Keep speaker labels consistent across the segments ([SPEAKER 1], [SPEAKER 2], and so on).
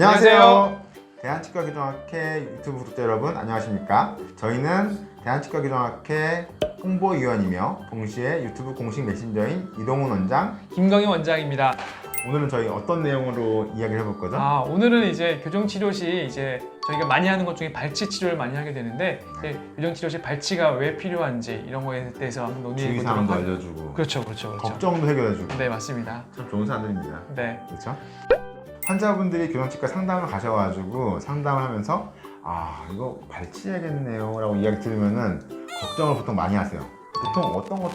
[SPEAKER 1] 안녕하세요. 대한치과교정학회 유튜브 구독자 여러분 안녕하십니까? 저희는 대한치과교정학회 홍보위원이며 동시에 유튜브 공식 메신저인 이동훈 원장,
[SPEAKER 2] 김광희 원장입니다.
[SPEAKER 1] 오늘은 저희 어떤 내용으로 이야기를 해볼 거죠?
[SPEAKER 2] 오늘은 이제 교정치료 시 이제 저희가 많이 하는 것 중에 발치 치료를 많이 하게 되는데 이제 교정치료 시 발치가 왜 필요한지 이런 거에 대해서 한번 논의해 보도록
[SPEAKER 1] 주의사항도
[SPEAKER 2] 하겠습니다.
[SPEAKER 1] 알려주고
[SPEAKER 2] 그렇죠.
[SPEAKER 1] 걱정도 해결해주고
[SPEAKER 2] 네, 맞습니다.
[SPEAKER 1] 참 좋은 사람들입니다.
[SPEAKER 2] 네.
[SPEAKER 1] 그렇죠? 환자분들이 교정치과 상담을 가셔가지고 상담을 하면서 이거 발치해야겠네요 라고 이야기 들으면은 걱정을 보통 많이 하세요. 보통 어떤 것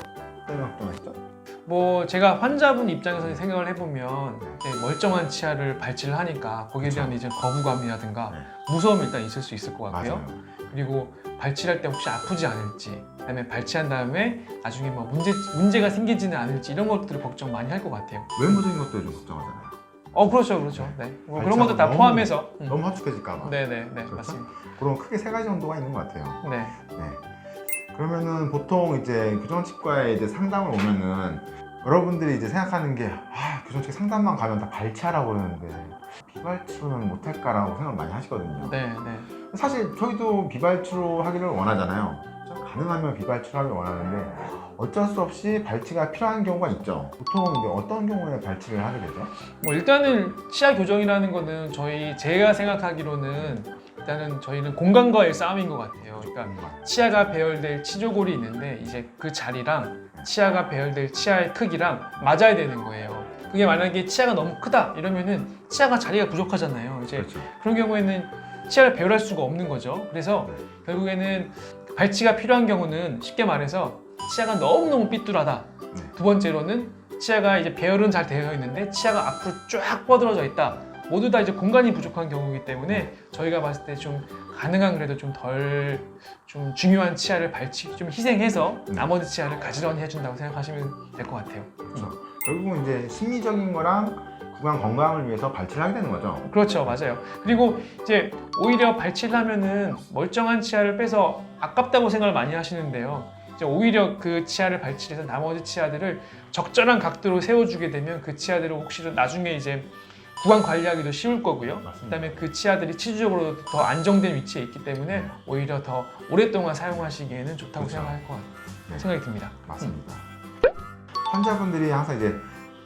[SPEAKER 1] 때문에 걱정하시죠?
[SPEAKER 2] 제가 환자분 입장에서 생각을 해보면 이제 멀쩡한 치아를 발치를 하니까 거기에 대한 이제 거부감이라든가 무서움이 일단 있을 수 있을 것 같고요.
[SPEAKER 1] 맞아요.
[SPEAKER 2] 그리고 발치할 때 혹시 아프지 않을지, 그다음에 발치한 다음에 나중에 뭐 문제가 생기지는 않을지 이런 것들을 걱정 많이 할 것 같아요.
[SPEAKER 1] 외모적인 것도 좀 걱정하잖아요.
[SPEAKER 2] 그렇죠. 네. 뭐 그런 것도 다
[SPEAKER 1] 너무-
[SPEAKER 2] 포함해서.
[SPEAKER 1] 너무 합숙해질까봐.
[SPEAKER 2] 네,
[SPEAKER 1] 그렇죠?
[SPEAKER 2] 맞습니다.
[SPEAKER 1] 그럼 크게 세 가지 정도가 있는 것 같아요.
[SPEAKER 2] 네.
[SPEAKER 1] 그러면은 보통 이제 교정치과에 이제 상담을 오면은 여러분들이 이제 생각하는 게 교정치과 상담만 가면 다 발치하라고 그러는데 비발치로는 못할까라고 생각 많이 하시거든요.
[SPEAKER 2] 네.
[SPEAKER 1] 사실 저희도 비발치로 하기를 원하잖아요. 가능하면 비발치로 하기를 원하는데 어쩔 수 없이 발치가 필요한 경우가 있죠. 보통 이제 어떤 경우에 발치를 하게 되죠?
[SPEAKER 2] 일단은 치아 교정이라는 거는 제가 생각하기로는 일단은 저희는 공간과의 싸움인 것 같아요. 그러니까 치아가 배열될 치조골이 있는데 이제 그 자리랑 치아가 배열될 치아의 크기랑 맞아야 되는 거예요. 그게 만약에 치아가 너무 크다 이러면은 치아가 자리가 부족하잖아요. 이제
[SPEAKER 1] 그렇죠.
[SPEAKER 2] 그런 경우에는 치아를 배열할 수가 없는 거죠. 그래서 결국에는 발치가 필요한 경우는 쉽게 말해서 치아가 너무너무 삐뚤하다. 두 번째로는 치아가 이제 배열은 잘 되어 있는데 치아가 앞으로 쫙 뻗어져 있다. 모두 다 이제 공간이 부족한 경우이기 때문에 저희가 봤을 때 좀 가능한 그래도 좀 중요한 치아를 좀 희생해서 나머지 치아를 가지런히 해준다고 생각하시면 될 것 같아요.
[SPEAKER 1] 그렇죠. 결국은 이제 심리적인 거랑 구강 건강을 위해서 발치를 하게 되는 거죠.
[SPEAKER 2] 그렇죠, 맞아요. 그리고 이제 오히려 발치를 하면은 멀쩡한 치아를 빼서 아깝다고 생각을 많이 하시는데요. 이제 오히려 그 치아를 발치해서 나머지 치아들을 적절한 각도로 세워주게 되면 그 치아들을 혹시 나중에 이제 구강 관리하기도 쉬울 거고요.
[SPEAKER 1] 맞습니다.
[SPEAKER 2] 그다음에 그 치아들이 치주적으로 더 안정된 위치에 있기 때문에 오히려 더 오랫동안 사용하시기에는 좋다고
[SPEAKER 1] 그렇죠.
[SPEAKER 2] 생각할 것
[SPEAKER 1] 네.
[SPEAKER 2] 생각이 듭니다.
[SPEAKER 1] 맞습니다. 환자분들이 항상 이제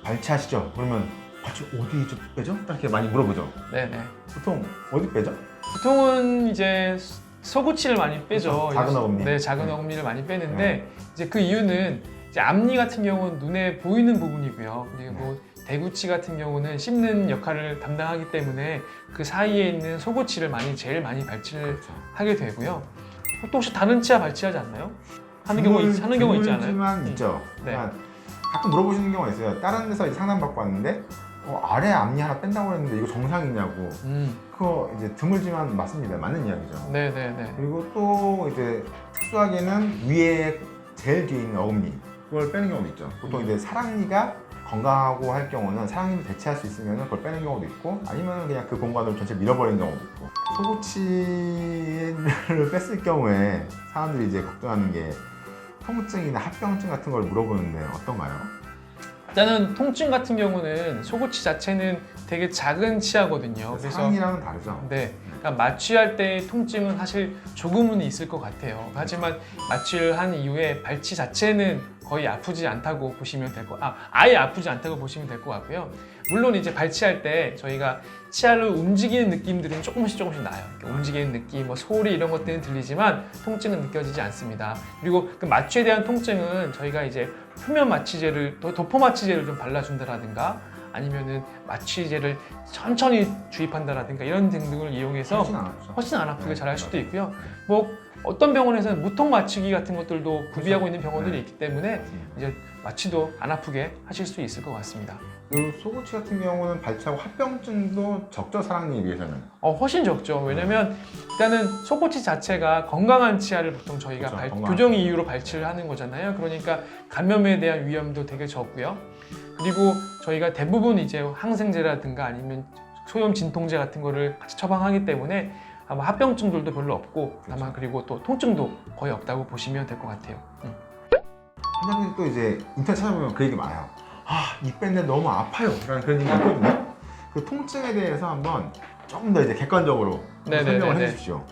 [SPEAKER 1] 발치하시죠? 그러면 발치 어디 좀 빼죠? 딱 이렇게 많이 물어보죠.
[SPEAKER 2] 네네.
[SPEAKER 1] 보통 어디 빼죠?
[SPEAKER 2] 보통은 이제 소구치를 많이 빼죠.
[SPEAKER 1] 그렇죠. 작은 어금니.
[SPEAKER 2] 네, 작은 어금니를 많이 빼는데 이제 그 이유는 이제 앞니 같은 경우는 눈에 보이는 부분이고요. 그리고 대구치 같은 경우는 씹는 역할을 담당하기 때문에 그 사이에 있는 소구치를 제일 많이 발치를
[SPEAKER 1] 그렇죠.
[SPEAKER 2] 하게 되고요. 또 혹시 다른 치아 발치하지 않나요? 하는 경우 있지 않아요?
[SPEAKER 1] 드물지만 있죠.
[SPEAKER 2] 네.
[SPEAKER 1] 그러니까 가끔 물어보시는 경우가 있어요. 다른 데서 이제 상담 받고 왔는데 아래 앞니 하나 뺀다고 했는데 이거 정상이냐고. 그거 이제 드물지만 맞습니다. 맞는 이야기죠.
[SPEAKER 2] 네네네.
[SPEAKER 1] 그리고 또 이제 특수하게는 위에 제일 뒤에 있는 어금니 그걸 빼는 경우도 있죠. 보통 이제 사랑니가 건강하고 할 경우는 사랑니를 대체할 수 있으면 그걸 빼는 경우도 있고 아니면 그냥 그 공간을 전체 밀어버리는 경우도 있고 소구치를 뺐을 경우에 사람들이 이제 걱정하는 게 통증이나 합병증 같은 걸 물어보는데 어떤가요?
[SPEAKER 2] 일단은 통증 같은 경우는 소구치 자체는 되게 작은 치아거든요. 그래서
[SPEAKER 1] 사랑니랑은 다르죠?
[SPEAKER 2] 네, 그러니까 마취할 때 통증은 사실 조금은 있을 것 같아요. 하지만 마취를 한 이후에 발치 자체는 거의 아프지 않다고 보시면 아예 아프지 않다고 보시면 될 것 같고요. 물론 이제 발치할 때 저희가 치아를 움직이는 느낌들은 조금씩 나요. 이렇게 움직이는 느낌, 뭐 소리 이런 것들은 들리지만 통증은 느껴지지 않습니다. 그리고 그 마취에 대한 통증은 저희가 이제 표면 마취제를 도포 마취제를 좀 발라준다라든가 아니면은 마취제를 천천히 주입한다라든가 이런 등등을 이용해서 훨씬 안 아프게 잘 할 수도 있고요. 뭐 어떤 병원에서는 무통 마취기 같은 것들도 구비하고 있는 병원들이 있기 때문에 이제 마취도 안 아프게 하실 수 있을 것 같습니다.
[SPEAKER 1] 그 소구치 같은 경우는 발치하고 합병증도 적죠, 사랑니에 비해서는.
[SPEAKER 2] 훨씬 적죠. 왜냐면 일단은 소구치 자체가 건강한 치아를 보통 저희가
[SPEAKER 1] 그렇죠,
[SPEAKER 2] 교정 이유로 발치를 하는 거잖아요. 그러니까 감염에 대한 위험도 되게 적고요. 그리고 저희가 대부분 이제 항생제라든가 아니면 소염 진통제 같은 거를 같이 처방하기 때문에 아마 합병증들도 별로 없고 아마 그리고 또 통증도 거의 없다고 보시면 될 것 같아요.
[SPEAKER 1] 환자분들이 또 이제 인터넷 찾아보면 그 얘기 많아요. 이 뺐는데 너무 아파요 라는 그런 얘기가 있거든요. 그 통증에 대해서 한번 조금 더 이제 객관적으로
[SPEAKER 2] 네네네네.
[SPEAKER 1] 설명을 해주십시오.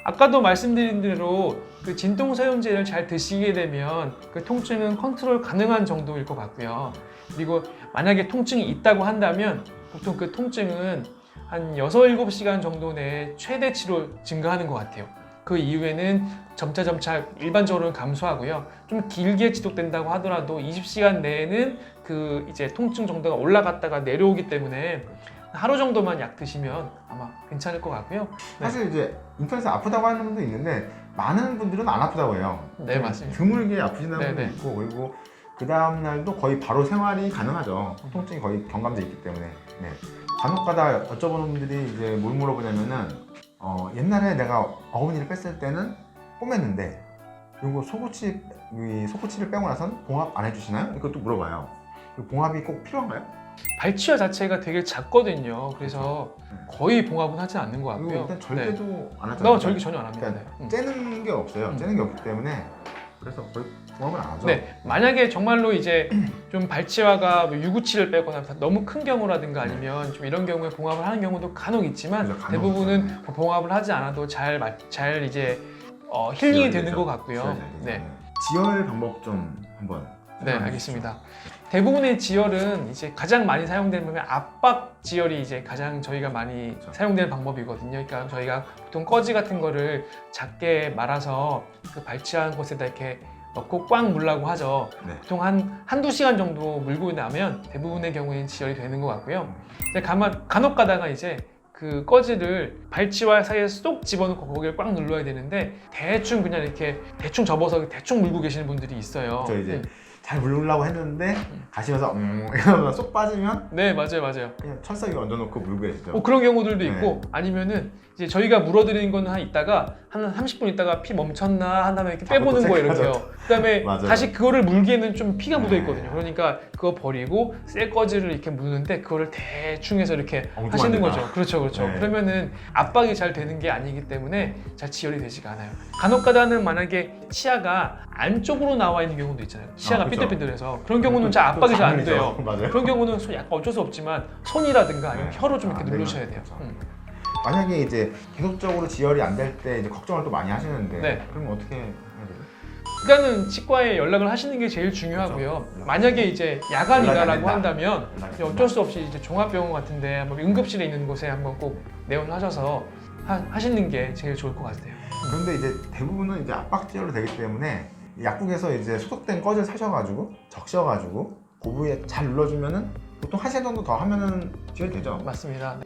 [SPEAKER 2] 아까도 말씀드린 대로 그 진통소염제를 잘 드시게 되면 그 통증은 컨트롤 가능한 정도일 것 같고요. 그리고 만약에 통증이 있다고 한다면 보통 그 통증은 한 6, 7시간 정도 내에 최대치로 증가하는 것 같아요. 그 이후에는 점차 일반적으로는 감소하고요. 좀 길게 지속된다고 하더라도 20시간 내에는 그 이제 통증 정도가 올라갔다가 내려오기 때문에 하루 정도만 약 드시면 아마 괜찮을 것 같고요. 네.
[SPEAKER 1] 사실 이제 인터넷에 아프다고 하는 분도 있는데 많은 분들은 안 아프다고 해요.
[SPEAKER 2] 네, 맞습니다.
[SPEAKER 1] 드물게 아프시는 분도
[SPEAKER 2] 네네.
[SPEAKER 1] 있고 그리고 그 다음 날도 거의 바로 생활이 가능하죠. 통증이 거의 경감돼 있기 때문에. 네. 간혹가다 여쭤보는 분들이 이제 뭘 물어보냐면은 옛날에 내가 어금니를 뺐을 때는 꿰맸는데 이거 속고치를 빼고 나선 봉합 안 해주시나요? 이것도 물어봐요. 그 봉합이 꼭 필요한가요?
[SPEAKER 2] 발치와 자체가 되게 작거든요. 그래서 거의 봉합은 하지 않는 것
[SPEAKER 1] 그리고
[SPEAKER 2] 같고요.
[SPEAKER 1] 일단 절개도 안
[SPEAKER 2] 네.
[SPEAKER 1] 하잖아요.
[SPEAKER 2] 절개 전혀 안 합니다.
[SPEAKER 1] 그러니까
[SPEAKER 2] 네.
[SPEAKER 1] 째는 게 없어요. 째는 게 없기 때문에 그래서 거의 봉합을 안 하죠.
[SPEAKER 2] 네, 만약에 정말로 이제 좀 발치와가 뭐 유구치를 빼거나 너무 큰 경우라든가 아니면 좀 이런 경우에 봉합을 하는 경우도 간혹 있지만
[SPEAKER 1] 그죠, 간혹
[SPEAKER 2] 대부분은
[SPEAKER 1] 있어요.
[SPEAKER 2] 뭐 봉합을 하지 않아도 잘 이제 힐링이 되는
[SPEAKER 1] 되죠.
[SPEAKER 2] 것 같고요.
[SPEAKER 1] 지혈
[SPEAKER 2] 네,
[SPEAKER 1] 지혈 방법 좀 한번.
[SPEAKER 2] 네, 알겠습니다. 대부분의 지혈은 이제 가장 많이 사용되는 방법이 압박 지혈이 이제 가장 저희가 많이
[SPEAKER 1] 그렇죠.
[SPEAKER 2] 사용되는 방법이거든요. 그러니까 저희가 보통 꺼지 같은 거를 작게 말아서 그 발치한 곳에다 이렇게 넣고 꽉 물라고 하죠.
[SPEAKER 1] 네.
[SPEAKER 2] 보통 한두 시간 정도 물고 나면 대부분의 경우에는 지혈이 되는 것 같고요. 이제 간혹 가다가 이제 그 꺼지를 발치와 사이에 쏙 집어넣고 거기를 꽉 눌러야 되는데 대충 그냥 이렇게 대충 접어서 대충 물고 계시는 분들이 있어요.
[SPEAKER 1] 저 이제 잘 물으려고 했는데 가시면서 이러면 쏙 빠지면
[SPEAKER 2] 네, 맞아요.
[SPEAKER 1] 그냥 철사기 얹어놓고 물고 계시죠.
[SPEAKER 2] 그런 경우들도
[SPEAKER 1] 네.
[SPEAKER 2] 있고 아니면은 이제 저희가 물어드리는 거는 한 있다가 한 30분 있다가 피 멈췄나 한 다음에 이렇게 빼보는 거예요, 이렇게요. 그다음에
[SPEAKER 1] 맞아요.
[SPEAKER 2] 다시 그거를 물기에는 좀 피가 묻어
[SPEAKER 1] 네.
[SPEAKER 2] 있거든요. 그러니까 그거 버리고 쇠 꺼지를 이렇게 무는데 그거를 대충 해서 이렇게
[SPEAKER 1] 엉뚱한
[SPEAKER 2] 하시는
[SPEAKER 1] 데다.
[SPEAKER 2] 거죠. 그렇죠.
[SPEAKER 1] 네.
[SPEAKER 2] 그러면은 압박이 잘 되는 게 아니기 때문에 잘 지혈이 되지가 않아요. 간혹가다는 만약에 치아가 안쪽으로 나와 있는 경우도 있잖아요. 치아가
[SPEAKER 1] 그쵸.
[SPEAKER 2] 삐뚤삐뚤해서 그런 경우는 잘 압박이 잘 안 돼요.
[SPEAKER 1] 맞아요.
[SPEAKER 2] 그런 경우는 약간 어쩔 수 없지만 손이라든가 아니면
[SPEAKER 1] 네.
[SPEAKER 2] 혀로 좀 이렇게
[SPEAKER 1] 안
[SPEAKER 2] 누르셔야
[SPEAKER 1] 되면
[SPEAKER 2] 돼요.
[SPEAKER 1] 그렇죠. 만약에 이제 계속적으로 지혈이 안 될 때 이제 걱정을 또 많이 하시는데
[SPEAKER 2] 네.
[SPEAKER 1] 그럼 어떻게 해야 되죠?
[SPEAKER 2] 일단은 치과에 연락을 하시는 게 제일 중요하고요.
[SPEAKER 1] 그렇죠.
[SPEAKER 2] 만약에 이제
[SPEAKER 1] 연락이 안
[SPEAKER 2] 야간이다라고
[SPEAKER 1] 된다.
[SPEAKER 2] 한다면
[SPEAKER 1] 연락이
[SPEAKER 2] 이제 어쩔 수 없이 이제 종합병원 같은데 한번 응급실에 있는 곳에 한번 꼭 내원하셔서 하시는 게 제일 좋을 것 같아요.
[SPEAKER 1] 그런데 이제 대부분은 이제 압박 지혈로 되기 때문에 약국에서 이제 소독된 꺼지를 사셔가지고 적셔가지고 그 부위에 잘 눌러주면은 보통 1시간 정도 더 하면은 지혈이 되죠.
[SPEAKER 2] 맞습니다.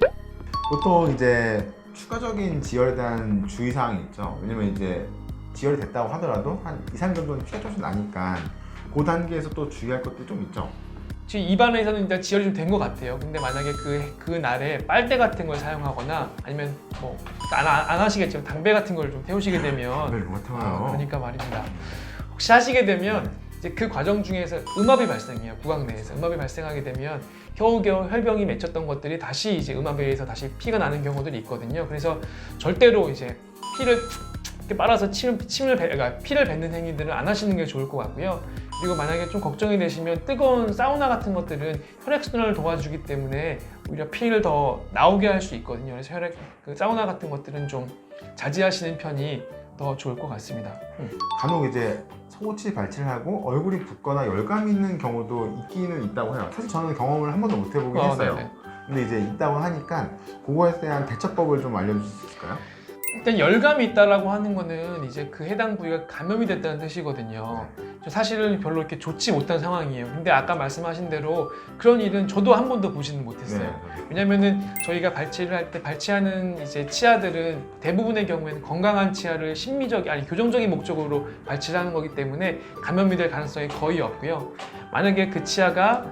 [SPEAKER 1] 보통 이제 추가적인 지혈에 대한 주의사항이 있죠. 왜냐면 이제 지혈이 됐다고 하더라도 한 2, 3일 정도는 피가 조금씩 나니까 그 단계에서 또 주의할 것들이 좀 있죠.
[SPEAKER 2] 지금 입안에서는 일단 지혈이 좀 된 것 같아요. 근데 만약에 그 날에 빨대 같은 걸 사용하거나 아니면 뭐 안 하시겠지만 담배 같은 걸 좀 태우시게 되면
[SPEAKER 1] 왜 못 해요?
[SPEAKER 2] 그러니까 말입니다. 혹시 하시게 되면 이제 그 과정 중에서 음압이 발생해요. 구강 내에서 음압이 발생하게 되면 겨우겨우 혈병이 맺혔던 것들이 다시 이제 음압에 의해서 다시 피가 나는 경우들이 있거든요. 그래서 절대로 이제 피를 이렇게 빨아서 그러니까 피를 뱉는 행위들은 안 하시는 게 좋을 것 같고요. 그리고 만약에 좀 걱정이 되시면 뜨거운 사우나 같은 것들은 혈액순환을 도와주기 때문에 오히려 피를 더 나오게 할 수 있거든요. 그래서 그 사우나 같은 것들은 좀 자제하시는 편이 더 좋을 것 같습니다.
[SPEAKER 1] 간혹 이제 속옷이 발치를 하고 얼굴이 붓거나 열감이 있는 경우도 있기는 있다고 해요. 사실 저는 경험을 한 번도 못 해보긴 했어요.
[SPEAKER 2] 네네.
[SPEAKER 1] 근데 이제 있다고 하니까 그거에 대한 대처법을 좀 알려주실 수 있을까요?
[SPEAKER 2] 일단 열감이 있다라고 하는 거는 이제 그 해당 부위가 감염이 됐다는 뜻이거든요. 사실은 별로 이렇게 좋지 못한 상황이에요. 근데 아까 말씀하신 대로 그런 일은 저도 한 번도 보지는 못했어요.
[SPEAKER 1] 네.
[SPEAKER 2] 왜냐면은 저희가 발치를 할 때 발치하는 이제 치아들은 대부분의 경우에는 건강한 치아를 교정적인 목적으로 발치를 하는 거기 때문에 감염이 될 가능성이 거의 없고요. 만약에 그 치아가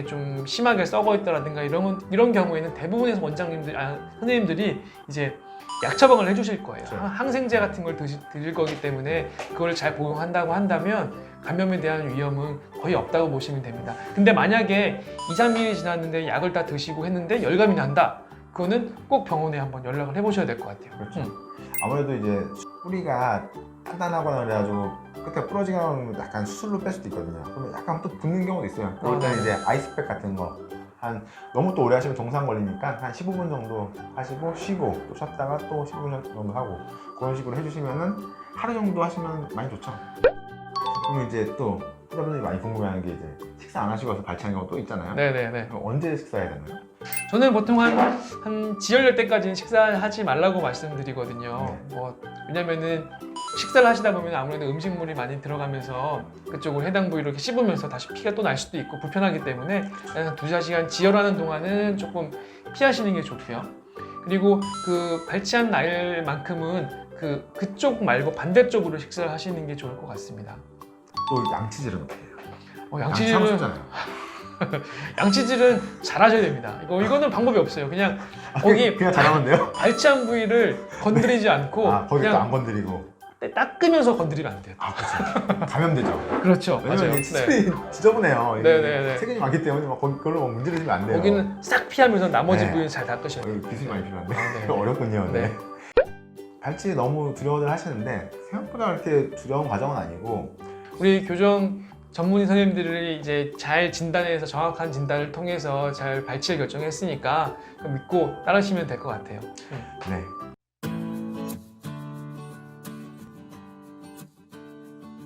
[SPEAKER 2] 좀 심하게 썩어 있다라든가 이런 경우에는 대부분의 선생님들이 이제 약 처방을 해주실 거예요.
[SPEAKER 1] 그렇죠.
[SPEAKER 2] 항생제 같은 걸 드릴 거기 때문에 그걸 잘 복용한다고 한다면 감염에 대한 위험은 거의 없다고 보시면 됩니다. 근데 만약에 2, 3일이 지났는데 약을 다 드시고 했는데 열감이 난다. 그거는 꼭 병원에 한번 연락을 해보셔야 될 것 같아요.
[SPEAKER 1] 그렇죠. 아무래도 이제 뿌리가 단단하거나 그래가지고 끝에 부러지거나 약간 수술로 뺄 수도 있거든요. 그러면 약간 또 붓는 경우도 있어요. 그럴 때는
[SPEAKER 2] 네.
[SPEAKER 1] 이제 아이스팩 같은 거 한 너무 또 오래 하시면 동상 걸리니까 한 15분 정도 하시고 쉬고 또 쉬었다가 또 15분 정도 하고 그런 식으로 해주시면은 하루 정도 하시면 많이 좋죠. 그럼 이제 또 환자분들이 많이 궁금해하는 게 이제 식사 안 하시고 와서 발치하는 경우 또 있잖아요.
[SPEAKER 2] 네네네.
[SPEAKER 1] 그럼 언제 식사해야 되나요?
[SPEAKER 2] 저는 보통 한 지혈될 때까지는 식사하지 말라고 말씀드리거든요.
[SPEAKER 1] 네.
[SPEAKER 2] 왜냐면은 식사를 하시다 보면 아무래도 음식물이 많이 들어가면서 그쪽을 해당 부위로 이렇게 씹으면서 다시 피가 또 날 수도 있고 불편하기 때문에 한 2~4시간 지혈하는 동안은 조금 피하시는 게 좋고요. 그리고 그 발치한 날만큼은 그쪽 말고 반대쪽으로 식사를 하시는 게 좋을 것 같습니다.
[SPEAKER 1] 또 양치질은 어떻게 해요?
[SPEAKER 2] 양치질은
[SPEAKER 1] 양치하고 싶잖아요.
[SPEAKER 2] 양치질은 잘하셔야 됩니다. 이거는 방법이 없어요. 그냥 거기
[SPEAKER 1] 그냥 잘하면 돼요?
[SPEAKER 2] 발치한 부위를 건드리지 않고
[SPEAKER 1] 거기 또
[SPEAKER 2] 그냥
[SPEAKER 1] 안 건드리고.
[SPEAKER 2] 닦으면서 건드리면 안 돼요.
[SPEAKER 1] 그렇죠. 감염되죠.
[SPEAKER 2] 그렇죠.
[SPEAKER 1] 왜냐면
[SPEAKER 2] 맞아요.
[SPEAKER 1] 이 치질이 지저분해요. 이게
[SPEAKER 2] 네네네.
[SPEAKER 1] 세균이 많기 때문에 막 그걸로 막 문지르시면 안 돼요.
[SPEAKER 2] 거기는 싹 피하면서 나머지
[SPEAKER 1] 네.
[SPEAKER 2] 부위는 잘 닦으셔야 돼요.
[SPEAKER 1] 기술이 많이 필요한데
[SPEAKER 2] 네.
[SPEAKER 1] 어렵군요. 네.
[SPEAKER 2] 네.
[SPEAKER 1] 발치 너무 두려워들 하시는데 생각보다 그렇게 두려운 과정은 아니고
[SPEAKER 2] 우리 교정 전문의 선생님들이 이제 잘 진단해서 정확한 진단을 통해서 잘 발치를 결정했으니까 믿고 따르시면 될 것 같아요.
[SPEAKER 1] 네.